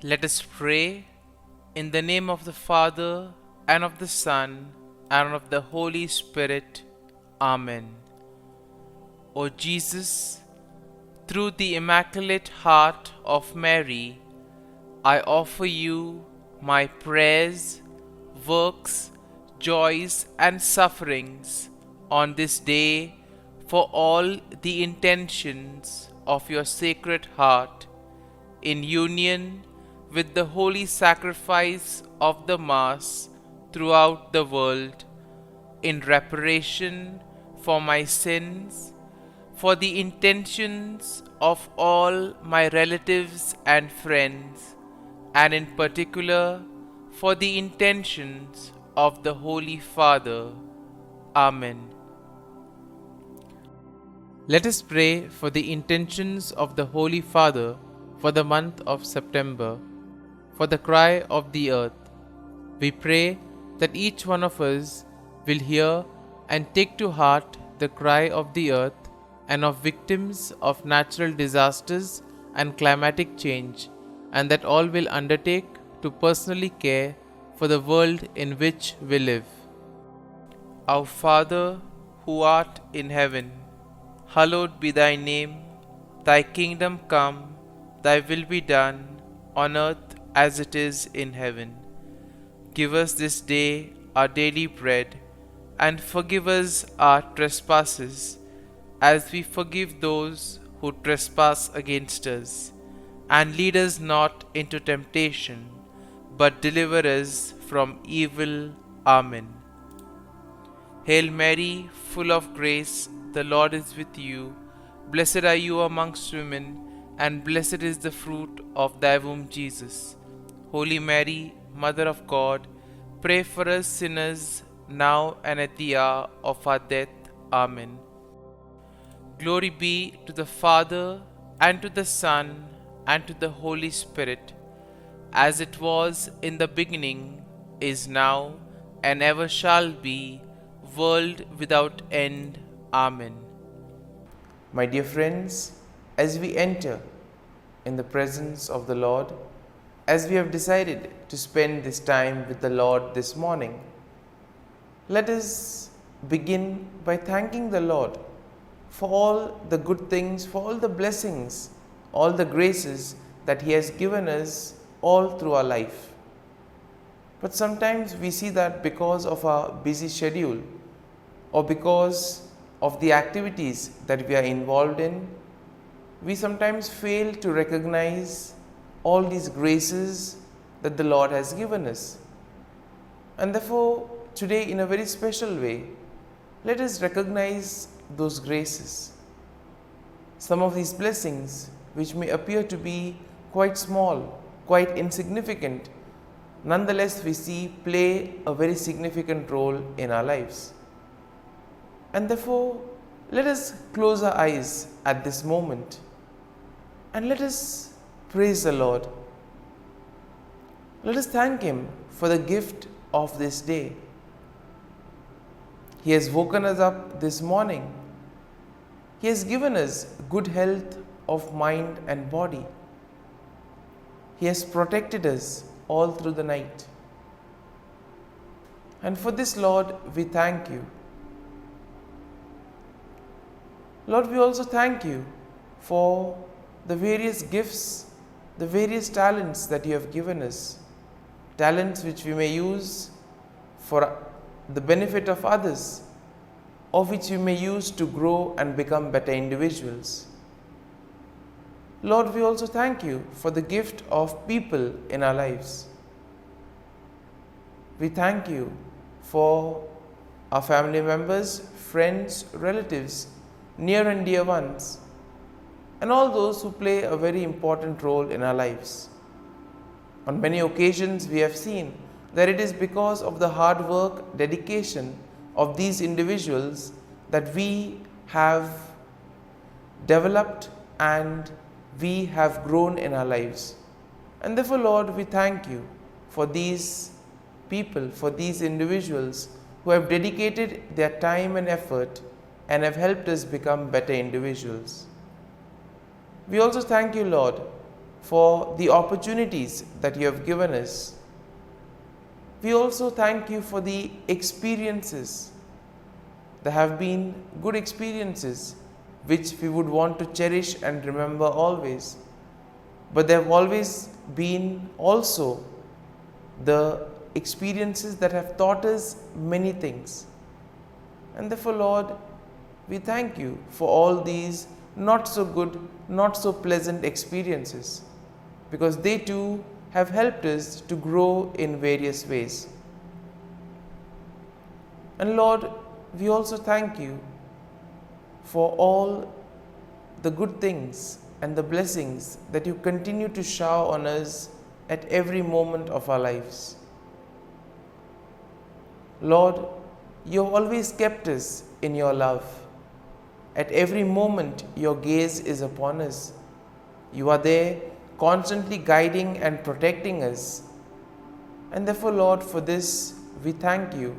Let us pray in the name of the Father, and of the Son, and of the Holy Spirit. Amen. O Jesus, through the Immaculate Heart of Mary, I offer you my prayers, works, joys, and sufferings on this day for all the intentions of your Sacred Heart, in union with the holy sacrifice of the Mass throughout the world, in reparation for my sins, for the intentions of all my relatives and friends, and in particular for the intentions of the Holy Father. Amen. Let us pray for the intentions of the Holy Father for the month of September, for the cry of the earth. We pray that each one of us will hear and take to heart the cry of the earth and of victims of natural disasters and climatic change, and that all will undertake to personally care for the world in which we live. Our Father, who art in heaven, hallowed be thy name. Thy kingdom come, thy will be done, on earth as it is in heaven. Give us this day our daily bread, and forgive us our trespasses, as we forgive those who trespass against us. And lead us not into temptation, but deliver us from evil. Amen. Hail Mary, full of grace, the Lord is with you. Blessed are you amongst women, and blessed is the fruit of thy womb, Jesus. Holy Mary, Mother of God, pray for us sinners, now and at the hour of our death. Amen. Glory be to the Father, and to the Son, and to the Holy Spirit, as it was in the beginning, is now, and ever shall be, world without end. Amen. My dear friends, as we enter in the presence of the Lord, as we have decided to spend this time with the Lord this morning, let us begin by thanking the Lord for all the good things, for all the blessings, all the graces that He has given us all through our life. But sometimes we see that because of our busy schedule, or because of the activities that we are involved in, we sometimes fail to recognize all these graces that the Lord has given us. And therefore, today, in a very special way, let us recognize those graces. Some of these blessings, which may appear to be quite small, quite insignificant, nonetheless we see play a very significant role in our lives. And therefore, let us close our eyes at this moment and let us praise the Lord. Let us thank Him for the gift of this day. He has woken us up this morning. He has given us good health of mind and body. He has protected us all through the night. And for this, Lord, we thank you. Lord, we also thank you for the various gifts, the various talents that you have given us. Talents which we may use for the benefit of others, or which we may use to grow and become better individuals. Lord, we also thank you for the gift of people in our lives. We thank you for our family members, friends, relatives, near and dear ones, and all those who play a very important role in our lives. On many occasions, we have seen that it is because of the hard work, dedication of these individuals that we have developed and we have grown in our lives. And therefore, Lord, we thank you for these people, for these individuals who have dedicated their time and effort and have helped us become better individuals. We also thank you, Lord, for the opportunities that you have given us. We also thank you for the experiences. There have been good experiences which we would want to cherish and remember always. But there have always been also the experiences that have taught us many things. And therefore, Lord, we thank you for all these not so good, not so pleasant experiences, because they too have helped us to grow in various ways. And Lord, we also thank you for all the good things and the blessings that you continue to shower on us at every moment of our lives. Lord, you have always kept us in your love. At every moment, your gaze is upon us. You are there, constantly guiding and protecting us. And therefore, Lord, for this, we thank you,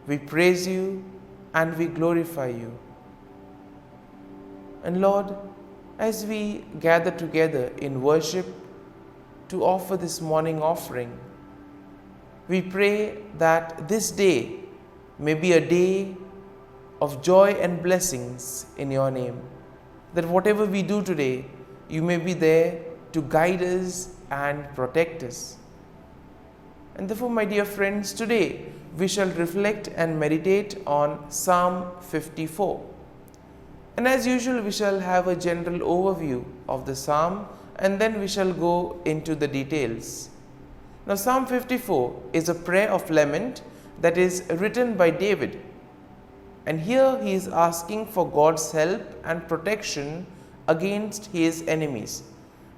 we praise you, and we glorify you. And Lord, as we gather together in worship to offer this morning offering, we pray that this day may be a day of joy and blessings in your name. That whatever we do today, you may be there to guide us and protect us. And therefore, my dear friends, today we shall reflect and meditate on Psalm 54. And as usual, we shall have a general overview of the psalm, and then we shall go into the details. Now, Psalm 54 is a prayer of lament that is written by David. And here he is asking for God's help and protection against his enemies.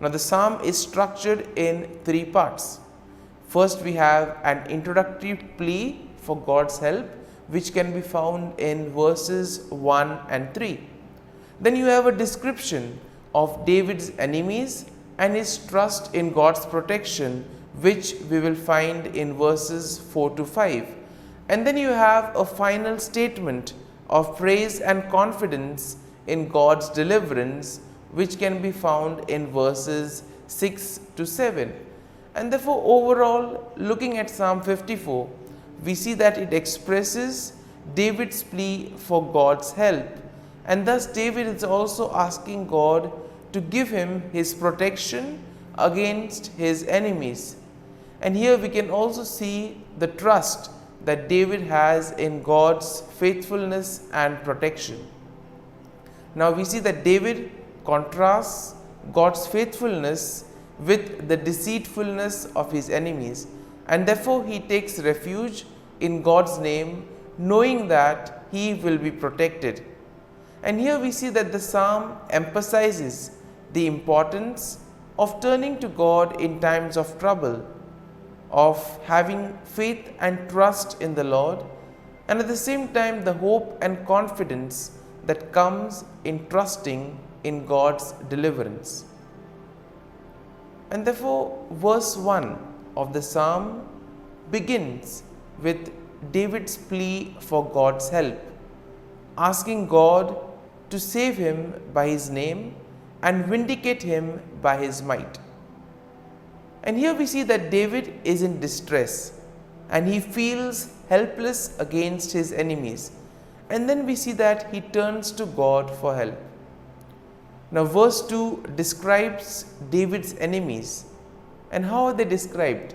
Now, the psalm is structured in three parts. First, we have an introductory plea for God's help, which can be found in verses 1 and 3. Then you have a description of David's enemies and his trust in God's protection, which we will find in verses 4 to 5. And then you have a final statement of praise and confidence in God's deliverance, which can be found in verses 6 to 7. And therefore, overall, looking at Psalm 54, we see that it expresses David's plea for God's help. And thus, David is also asking God to give him his protection against his enemies. And here we can also see the trust that David has in God's faithfulness and protection. Now we see that David contrasts God's faithfulness with the deceitfulness of his enemies, and therefore he takes refuge in God's name, knowing that he will be protected. And here we see that the psalm emphasizes the importance of turning to God in times of trouble, of having faith and trust in the Lord, and at the same time the hope and confidence that comes in trusting in God's deliverance. And therefore, verse 1 of the psalm begins with David's plea for God's help, asking God to save him by his name and vindicate him by his might. And here we see that David is in distress and he feels helpless against his enemies. And then we see that he turns to God for help. Now, verse 2 describes David's enemies. And how are they described?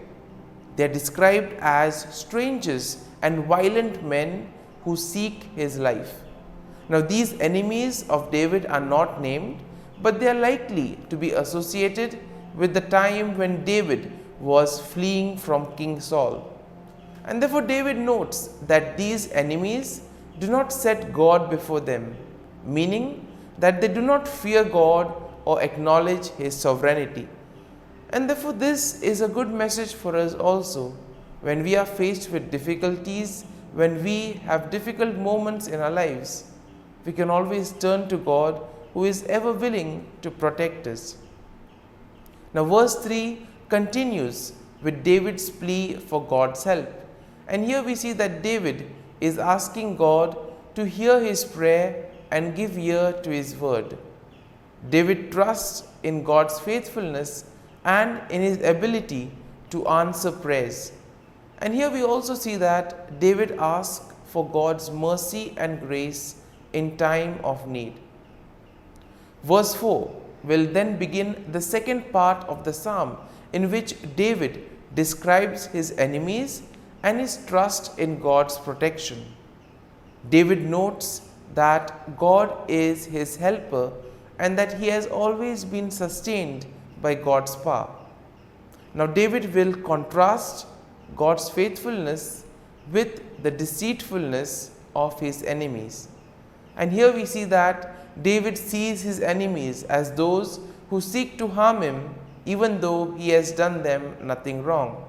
They are described as strangers and violent men who seek his life. Now, these enemies of David are not named, but they are likely to be associated with the time when David was fleeing from King Saul. And therefore, David notes that these enemies do not set God before them, meaning that they do not fear God or acknowledge his sovereignty. And therefore, this is a good message for us also when we are faced with difficulties, when we have difficult moments in our lives. We can always turn to God, who is ever willing to protect us. Now, verse 3 continues with David's plea for God's help. And here we see that David is asking God to hear his prayer and give ear to his word. David trusts in God's faithfulness and in his ability to answer prayers. And here we also see that David asked for God's mercy and grace in time of need. Verse 4 will then begin the second part of the psalm, in which David describes his enemies and his trust in God's protection. David notes that God is his helper and that he has always been sustained by God's power. Now David will contrast God's faithfulness with the deceitfulness of his enemies. And here we see that David sees his enemies as those who seek to harm him even though he has done them nothing wrong.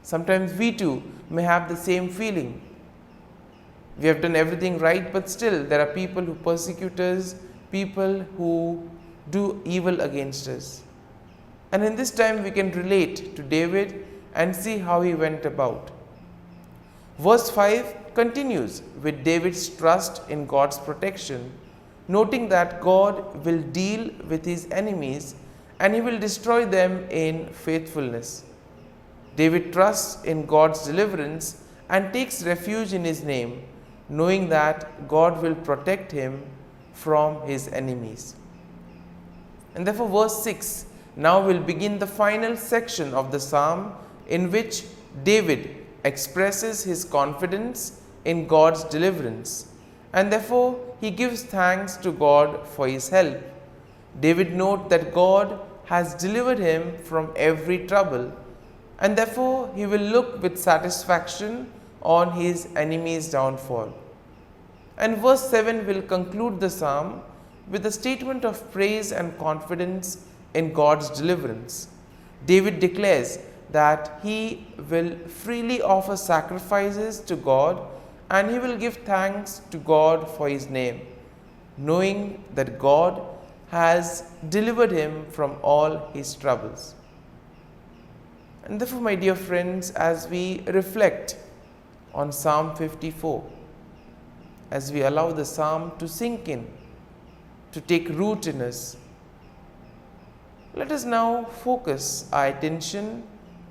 Sometimes we too may have the same feeling. We have done everything right, but still there are people who persecute us, people who do evil against us. And in this time we can relate to David and see how he went about. Verse 5 continues with David's trust in God's protection, noting that God will deal with his enemies and he will destroy them in faithfulness. David trusts in God's deliverance and takes refuge in his name, knowing that God will protect him from his enemies. And therefore verse 6 now will begin the final section of the psalm, in which David expresses his confidence in God's deliverance, and therefore he gives thanks to God for his help. David notes that God has delivered him from every trouble, and therefore he will look with satisfaction on his enemy's downfall. And verse 7 will conclude the psalm with a statement of praise and confidence in God's deliverance. David declares that he will freely offer sacrifices to God and he will give thanks to God for his name, knowing that God has delivered him from all his troubles. And therefore, my dear friends, as we reflect on Psalm 54, as we allow the psalm to sink in, to take root in us, let us now focus our attention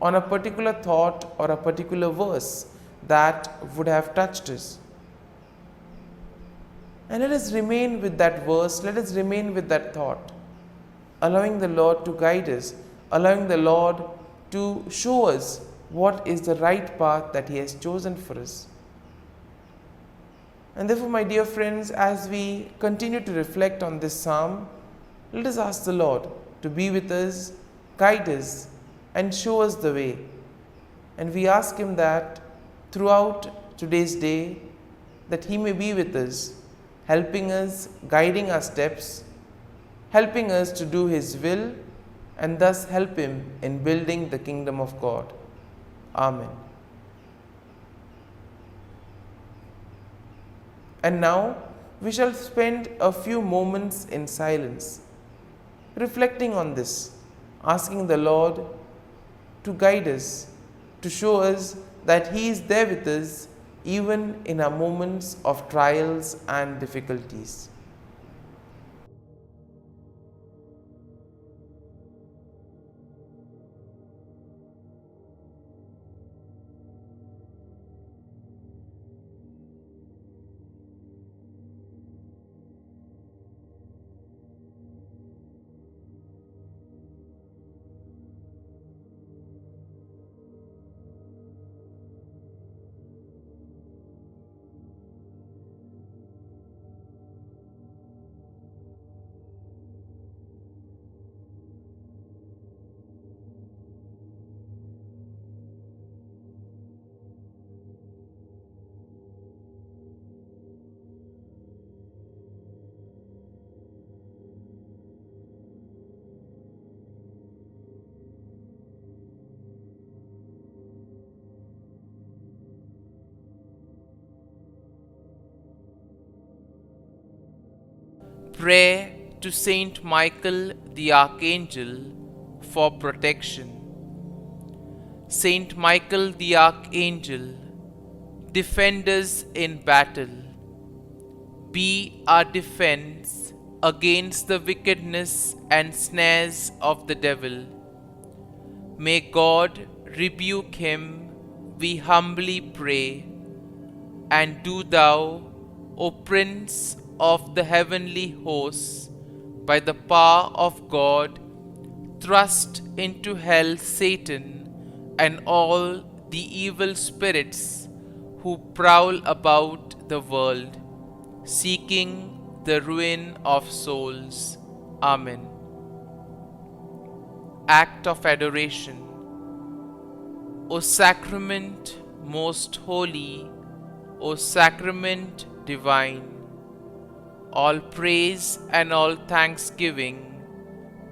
on a particular thought or a particular verse that would have touched us. And let us remain with that verse, let us remain with that thought, allowing the Lord to guide us, allowing the Lord to show us what is the right path that He has chosen for us. And therefore, my dear friends, as we continue to reflect on this psalm, let us ask the Lord to be with us, guide us, and show us the way. And we ask Him that throughout today's day, that He may be with us, helping us, guiding our steps, helping us to do His will, and thus help Him in building the kingdom of God. Amen. And now we shall spend a few moments in silence, reflecting on this, asking the Lord to guide us, to show us that He is there with us even in our moments of trials and difficulties. Prayer to Saint Michael the Archangel for protection. Saint Michael the Archangel, defend us in battle. Be our defense against the wickedness and snares of the devil. May God rebuke him, we humbly pray. And do thou, O Prince of the heavenly hosts, by the power of God, thrust into hell Satan and all the evil spirits who prowl about the world, seeking the ruin of souls. Amen. Act of Adoration. O Sacrament most holy, O Sacrament divine, all praise and all thanksgiving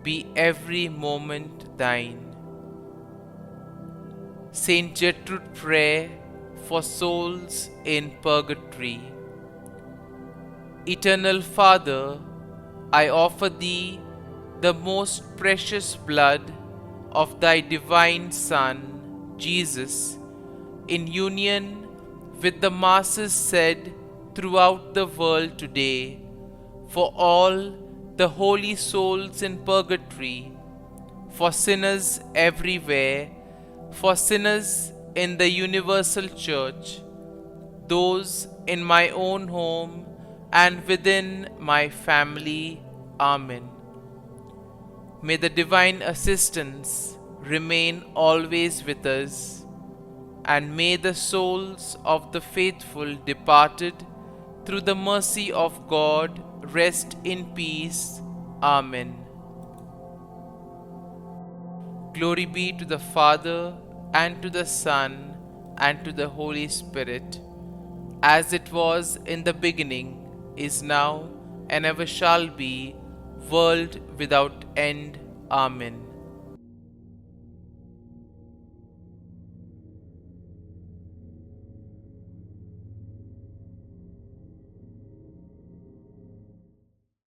be every moment thine. Saint Gertrude Prayer for souls in purgatory. Eternal Father, I offer thee the most precious blood of thy divine Son, Jesus, in union with the masses said throughout the world today, for all the holy souls in purgatory, for sinners everywhere, for sinners in the universal church, those in my own home and within my family. Amen. May the divine assistance remain always with us, and may the souls of the faithful departed through the mercy of God rest in peace. Amen. Glory be to the Father, and to the Son, and to the Holy Spirit, as it was in the beginning, is now, and ever shall be, world without end. Amen.